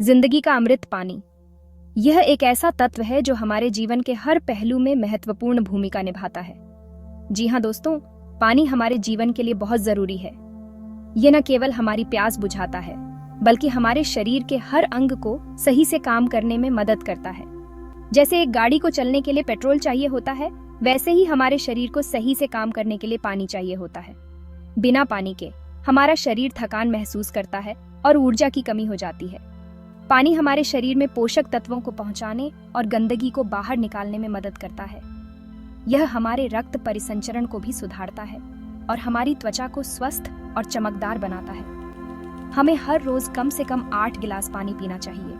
जिंदगी का अमृत पानी। यह एक ऐसा तत्व है जो हमारे जीवन के हर पहलू में महत्वपूर्ण भूमिका निभाता है। जी हाँ दोस्तों, पानी हमारे जीवन के लिए बहुत जरूरी है। यह न केवल हमारी प्यास बुझाता है, बल्कि हमारे शरीर के हर अंग को सही से काम करने में मदद करता है। जैसे एक गाड़ी को चलने के लिए पेट्रोल चाहिए होता है, वैसे ही हमारे शरीर को सही से काम करने के लिए पानी चाहिए होता है। बिना पानी के हमारा शरीर थकान महसूस करता है और ऊर्जा की कमी हो जाती है। पानी हमारे शरीर में पोषक तत्वों को पहुंचाने और गंदगी को बाहर निकालने में मदद करता है। यह हमारे रक्त परिसंचरण को भी सुधारता है और हमारी त्वचा को स्वस्थ और चमकदार बनाता है। हमें हर रोज कम से कम 8 गिलास पानी पीना चाहिए।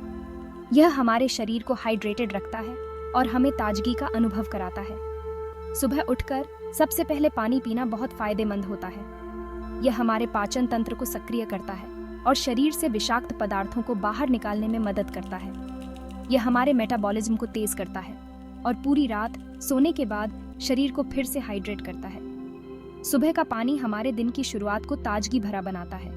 यह हमारे शरीर को हाइड्रेटेड रखता है और हमें ताजगी का अनुभव कराता है। सुबह उठकर सबसे पहले पानी पीना बहुत फायदेमंद होता है। यह हमारे पाचन तंत्र को सक्रिय करता है और शरीर से विषाक्त पदार्थों को बाहर निकालने में मदद करता है। यह हमारे मेटाबॉलिज्म को तेज करता है और पूरी रात सोने के बाद शरीर को फिर से हाइड्रेट करता है। सुबह का पानी हमारे दिन की शुरुआत को ताजगी भरा बनाता है।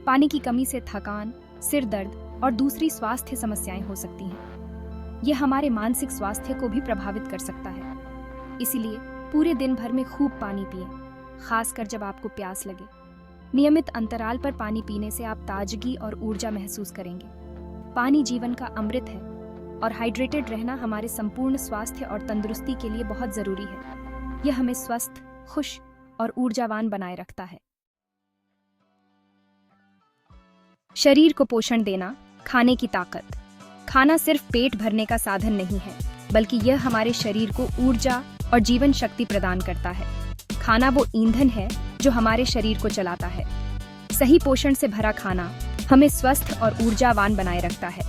पानी की कमी से थकान, सिर दर्द और दूसरी स्वास्थ्य समस्याएं हो सकती हैं। यह हमारे मानसिक स्वास्थ्य को भी प्रभावित कर सकता है। इसीलिए पूरे दिन भर में खूब पानी पिएं, खासकर जब आपको प्यास लगे। नियमित अंतराल पर पानी पीने से आप ताजगी और ऊर्जा महसूस करेंगे। पानी जीवन का अमृत है और हाइड्रेटेड रहना हमारे संपूर्ण स्वास्थ्य और तंदुरुस्ती के लिए बहुत जरूरी है। यह हमें स्वस्थ, खुश और ऊर्जावान बनाए रखता है। शरीर को पोषण देना, खाने की ताकत। खाना सिर्फ पेट भरने का साधन नहीं है, बल्कि यह हमारे शरीर को ऊर्जा और जीवन शक्ति प्रदान करता है। खाना वो ईंधन है जो हमारे शरीर को चलाता है। सही पोषण से भरा खाना हमें स्वस्थ और ऊर्जावान बनाए रखता है।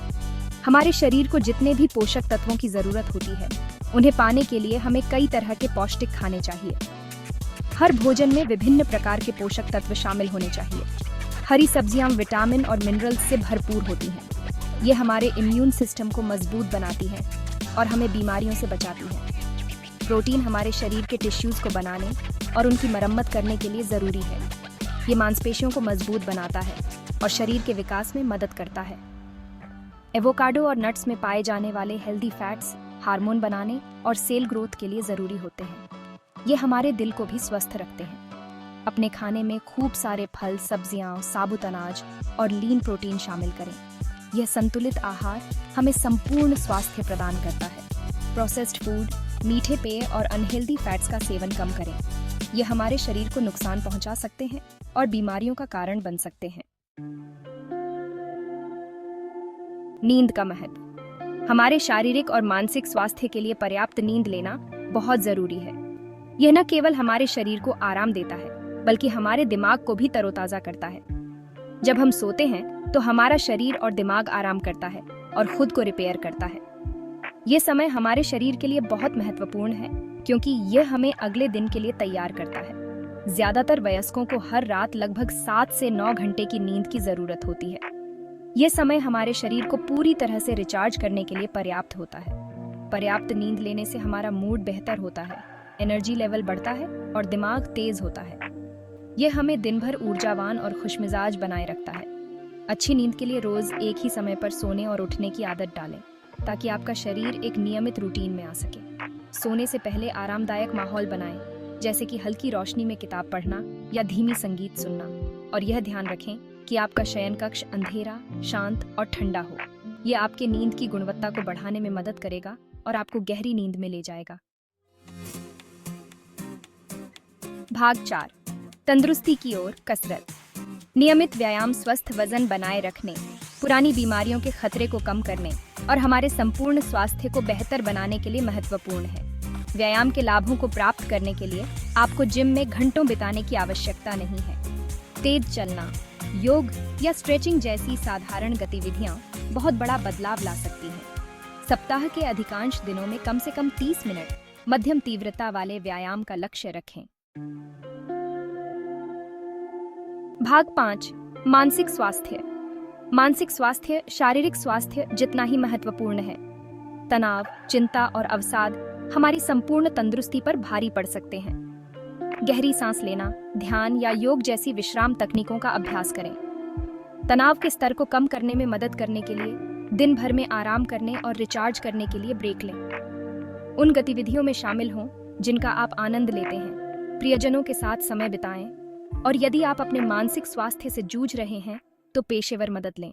हमारे शरीर को जितने भी पोषक तत्वों की जरूरत होती है, उन्हें पाने के लिए हमें कई तरह के पौष्टिक खाने चाहिए। हर भोजन में विभिन्न प्रकार के पोषक तत्व शामिल होने चाहिए। हरी सब्जियां विटामिन और मिनरल्स से भरपूर होती हैं। ये हमारे इम्यून सिस्टम को मजबूत बनाती हैं और हमें बीमारियों से बचाती हैं। प्रोटीन हमारे शरीर के टिश्यूज को बनाने और उनकी मरम्मत करने के लिए जरूरी है। ये मांसपेशियों को मजबूत बनाता है और शरीर के विकास में मदद करता है। एवोकाडो और नट्स में पाए जाने वाले हेल्दी फैट्स हार्मोन बनाने और सेल ग्रोथ के लिए जरूरी होते हैं। ये हमारे दिल को भी स्वस्थ रखते हैं। अपने खाने में खूब सारे फल, सब्जियां, साबुत अनाज और लीन प्रोटीन शामिल करें। यह संतुलित आहार हमें संपूर्ण स्वास्थ्य प्रदान करता है। प्रोसेस्ड फूड, मीठे पेय और अनहेल्दी फैट्स का सेवन कम करें। यह हमारे शरीर को नुकसान पहुंचा सकते हैं और बीमारियों का कारण बन सकते हैं। नींद का महत्व। हमारे शारीरिक और मानसिक स्वास्थ्य के लिए पर्याप्त नींद लेना बहुत जरूरी है। यह न केवल हमारे शरीर को आराम देता है, बल्कि हमारे दिमाग को भी तरोताजा करता है। जब हम सोते हैं तो हमारा शरीर और दिमाग आराम करता है और खुद को रिपेयर करता है। ये समय हमारे शरीर के लिए बहुत महत्वपूर्ण है, क्योंकि यह हमें अगले दिन के लिए तैयार करता है। ज्यादातर वयस्कों को हर रात लगभग 7 से 9 घंटे की नींद की जरूरत होती है। यह समय हमारे शरीर को पूरी तरह से रिचार्ज करने के लिए पर्याप्त होता है। पर्याप्त नींद लेने से हमारा मूड बेहतर होता है, एनर्जी लेवल बढ़ता है और दिमाग तेज होता है। यह हमें दिन भर ऊर्जावान और खुशमिजाज बनाए रखता है। अच्छी नींद के लिए रोज एक ही समय पर सोने और उठने की आदत डालें, ताकि आपका शरीर एक नियमित रूटीन में आ सके। सोने से पहले आरामदायक माहौल बनाएं, जैसे कि हल्की रोशनी में किताब पढ़ना या धीमी संगीत सुनना। और यह ध्यान रखें कि आपका शयन कक्ष अंधेरा, शांत और ठंडा हो। यह आपके नींद की गुणवत्ता को बढ़ाने में मदद करेगा और आपको गहरी नींद में ले जाएगा। भाग 4, तंदुरुस्ती की ओर कसरत। नियमित व्यायाम स्वस्थ वजन बनाए रखने, पुरानी बीमारियों के खतरे को कम करने और हमारे संपूर्ण स्वास्थ्य को बेहतर बनाने के लिए महत्वपूर्ण है। व्यायाम के लाभों को प्राप्त करने के लिए आपको जिम में घंटों बिताने की आवश्यकता नहीं है। तेज चलना, योग या स्ट्रेचिंग जैसी साधारण गतिविधियां बहुत बड़ा बदलाव ला सकती हैं। सप्ताह के अधिकांश दिनों में कम से कम 30 मिनट मध्यम तीव्रता वाले व्यायाम का लक्ष्य रखें। भाग 5, मानसिक स्वास्थ्य। मानसिक स्वास्थ्य शारीरिक स्वास्थ्य जितना ही महत्वपूर्ण है। तनाव, चिंता और अवसाद हमारी संपूर्ण तंदुरुस्ती पर भारी पड़ सकते हैं। गहरी सांस लेना, ध्यान या योग जैसी विश्राम तकनीकों का अभ्यास करें। तनाव के स्तर को कम करने में मदद करने के लिए दिन भर में आराम करने और रिचार्ज करने के लिए ब्रेक लें। उन गतिविधियों में शामिल हों जिनका आप आनंद लेते हैं। प्रियजनों के साथ समय बिताएं और यदि आप अपने मानसिक स्वास्थ्य से जूझ रहे हैं तो पेशेवर मदद लें।